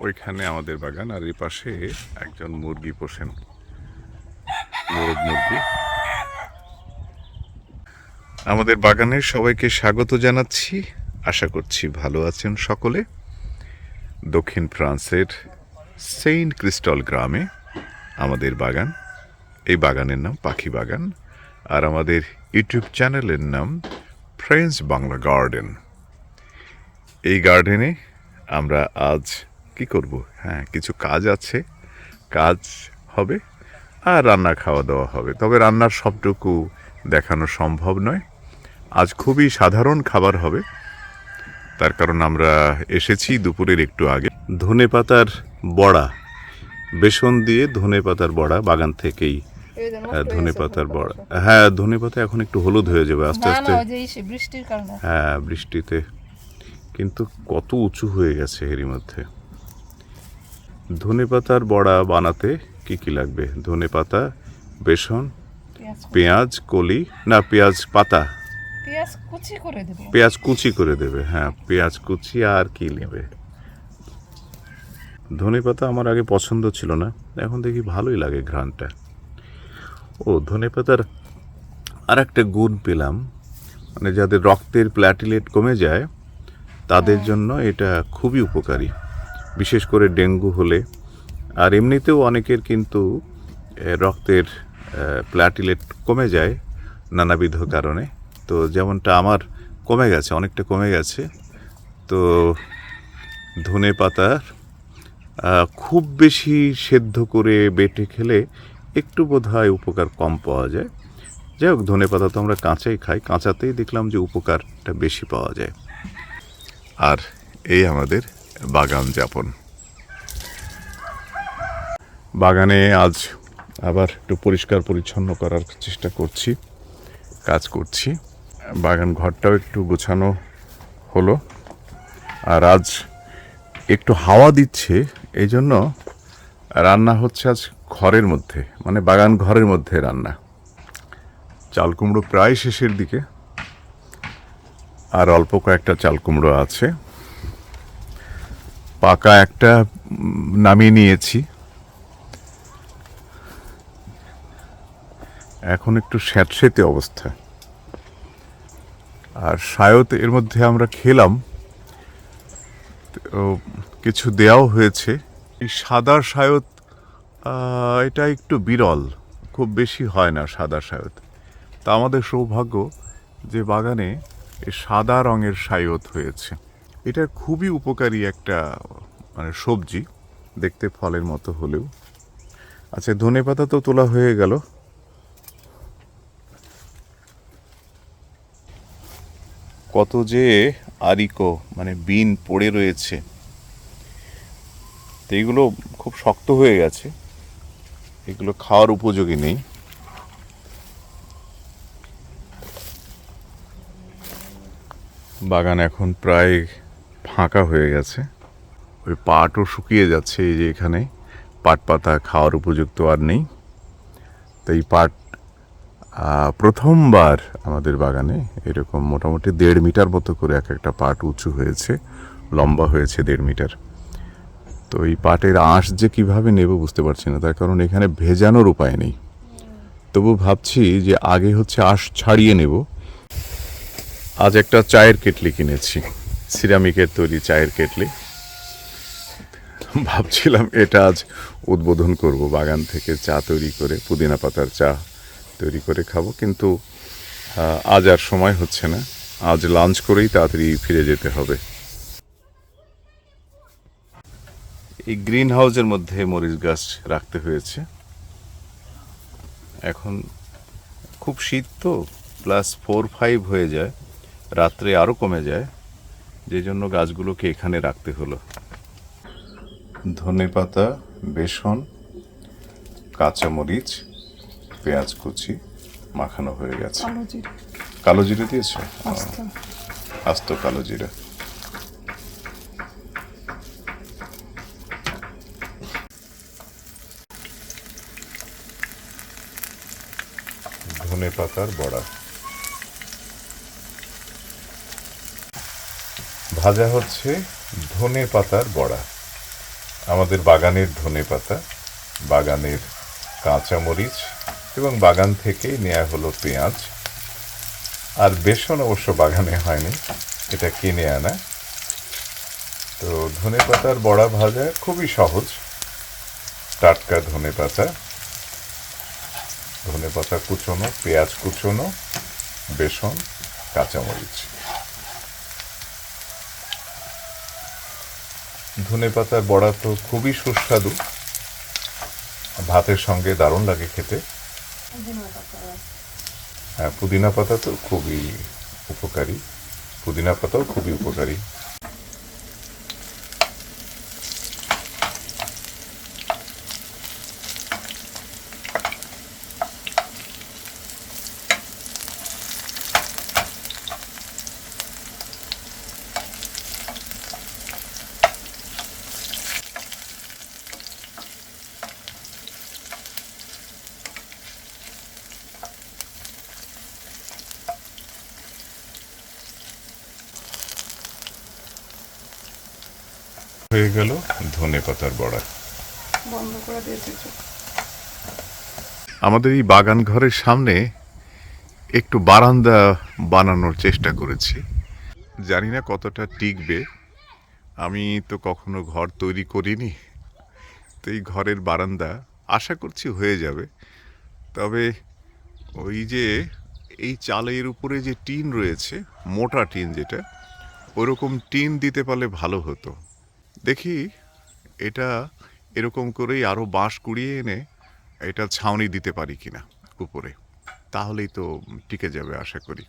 ওইখানে আমাদের বাগান, আর এই পাশে একজন মুরগি পোষেন, মোরগ মুরগি। আমাদের বাগানের সবাইকে স্বাগত জানাচ্ছি। আশা করছি ভালো আছেন সকলে। দক্ষিণ ফ্রান্সের সেইন্ট ক্রিস্টল গ্রামে আমাদের বাগান। এই বাগানের নাম পাখি বাগান, আর আমাদের ইউটিউব চ্যানেলের নাম ফ্রেঞ্চ বাংলা গার্ডেন। এই গার্ডেনে আমরা আজ কি করব? কিছু কাজ আছে, কাজ হবে আর রান্না খাওয়া দাওয়া হবে। তবে রান্নার সবটুকু দেখানো সম্ভব নয়। আজ খুবই সাধারণ খাবার হবে, তার কারণ আমরা এসেছি দুপুরের একটু আগে। ধনেপাতার বড়া, বেসন দিয়ে ধনেপাতার বড়া বাগান থেকেই। ধনেপাতার বড়া, ধনেপাতা এখন একটু হলুদ হয়ে যাবে আস্তে আস্তে। বৃষ্টির কারণে, বৃষ্টিতে কিন্তু কত উঁচু হয়ে গেছে এরই মধ্যে। ধনেপাতার বড়া বানাতে কি কি লাগবে? ধনেপাতা, বেসন, পেঁয়াজ কলি, না পেঁয়াজ পাতা, পেঁয়াজ কুচি করে দেবে। পেঁয়াজ কুচি করে দেবে, পেঁয়াজ কুচি। আর কি নেবে? ধনেপাতা আমার আগে পছন্দ ছিল না, এখন দেখি ভালোই লাগে ঘ্রাণটা। ধনেপাতার আর একটা গুণ পেলাম, মানে যাদের রক্তের প্ল্যাটিলেট কমে যায় তাদের জন্য এটা খুবই উপকারী, বিশেষ করে ডেঙ্গু হলে। আর এমনিতেও অনেকের কিন্তু রক্তের প্ল্যাটিলেট কমে যায় নানাবিধ কারণে। তো যেমনটা আমার কমে গেছে, অনেকটা কমে গেছে। তো ধনেপাতার খুব বেশি সেদ্ধ করে বেটে খেলে একটু বোধহয় উপকার কম পাওয়া যায়। যাই হোক, ধনেপাতা তো আমরা কাঁচাই খাই, কাঁচাতেই দেখলাম যে উপকারটা বেশি পাওয়া যায়। আর এই আমাদের বাগান যাপন। বাগানে আজ আবার একটু পরিষ্কার পরিচ্ছন্ন করার চেষ্টা করছি, কাজ করছি। বাগান ঘরটাও একটু গোছানো হলো। আর আজ একটু হাওয়া দিচ্ছে, এই জন্য রান্না হচ্ছে আজ ঘরের মধ্যে, মানে বাগান ঘরের মধ্যে রান্না। চাল কুমড়ো প্রায় শেষের দিকে, আর অল্প কয়েকটা চাল কুমড়ো আছে। পাকা একটা নামিয়ে নিয়েছি, এখন একটু স্যাঁতসেঁতে অবস্থা। আর শায়ত এর মধ্যে আমরা খেলাম, কিছু দেওয়াও হয়েছে। এই সাদা শায়ত, এটা একটু বিরল, খুব বেশি হয় না সাদা শায়ত। তা আমাদের সৌভাগ্য যে বাগানে এই সাদা রঙের শায়ত হয়েছে। এটা খুবই উপকারী একটা মানে সবজি, দেখতে ফলের মতো হলেও। আচ্ছা, ধনেপাতা তো তোলা হয়ে গেল। কত যে আরিকো মানে বিন পড়ে রয়েছে, তো এগুলো খুব শক্ত হয়ে গেছে, এগুলো খাওয়ার উপযোগী নেই। বাগান এখন প্রায় ফাঁকা হয়ে গেছে, ওই পাটও শুকিয়ে যাচ্ছে। এই যে এখানে পাট পাতা খাওয়ার উপযুক্ত আর নেই। তো এই পাট প্রথমবার আমাদের বাগানে এরকম মোটামুটি 1.5 মিটার মতো করে এক একটা পাট উঁচু হয়েছে, লম্বা হয়েছে 1.5 মিটার। তো এই পাটের আঁশ যে কিভাবে নেব বুঝতে পারছি না, তার কারণ এখানে ভেজানোর উপায় নেই। তবু ভাবছি যে আগে হচ্ছে আঁশ ছাড়িয়ে নেব। আজ একটা চায়ের কেটলি কিনেছি, সিরামিকের তৈরি চায়ের কেটলি। ভাবছিলাম এটা আজ উদ্বোধন করব, বাগান থেকে চা তৈরি করে, পুদিনা পাতার চা তৈরি করে খাবো। কিন্তু আজ আর সময় হচ্ছে না, আজ লাঞ্চ করেই তাড়াতাড়ি ফিরে যেতে হবে। এই গ্রিন হাউসের মধ্যে মরিচ গাছ রাখতে হয়েছে। এখন খুব শীত তো, +4-5 হয়ে যায়, রাত্রে আরও কমে যায়, যে জন্য গাছগুলোকে এখানে রাখতে হলো। ধনেপাতা, বেসন, কাঁচামরিচ, পেঁয়াজ কুচি মাখানো হয়ে গেছে। কালো জিরে দিয়েছো? আস্ত কালো জিরে। ধনেপাতার বড়া ভাজা হচ্ছে, ধনেপাতার বড়া। আমাদের বাগানের ধনেপাতা, বাগানের কাঁচামরিচ এবং বাগান থেকে নেওয়া হলো পেঁয়াজ। আর বেসন অবশ্য বাগানে হয়নি, এটা কিনে আনা। তো ধনেপাতার বড়া ভাজা খুবই সহজ। টাটকা ধনেপাতা, ধনেপাতা কুচোনো, পেঁয়াজ কুচোনো, বেসন, কাঁচামরিচ। ধনেপাতার বড়া তো খুবই সুস্বাদু, ভাতের সঙ্গে দারুণ লাগে খেতে। হ্যাঁ, পুদিনা পাতা তো খুবই উপকারী, পুদিনা পাতাও খুবই উপকারী। হয়ে গেল ধনেপাতার বড়া। বন্ধ করে দিয়েছি চোখ। আমাদের এই বাগান ঘরের সামনে একটু বারান্দা বানানোর চেষ্টা করেছি, জানি না কতটা টিকবে। আমি তো কখনো ঘর তৈরি করিনি, তো এই ঘরের বারান্দা আশা করছি হয়ে যাবে। তবে ওই যে এই চালের উপরে যে টিন রয়েছে, মোটা টিন যেটা, ওরকম টিন দিতে পারলে ভালো হতো। দেখি এটা এরকম করেই আরও বাঁশ কুড়িয়ে এনে এটা ছাউনি দিতে পারি কিনা উপরে, তাহলেই তো টিকে যাবে আশা করি।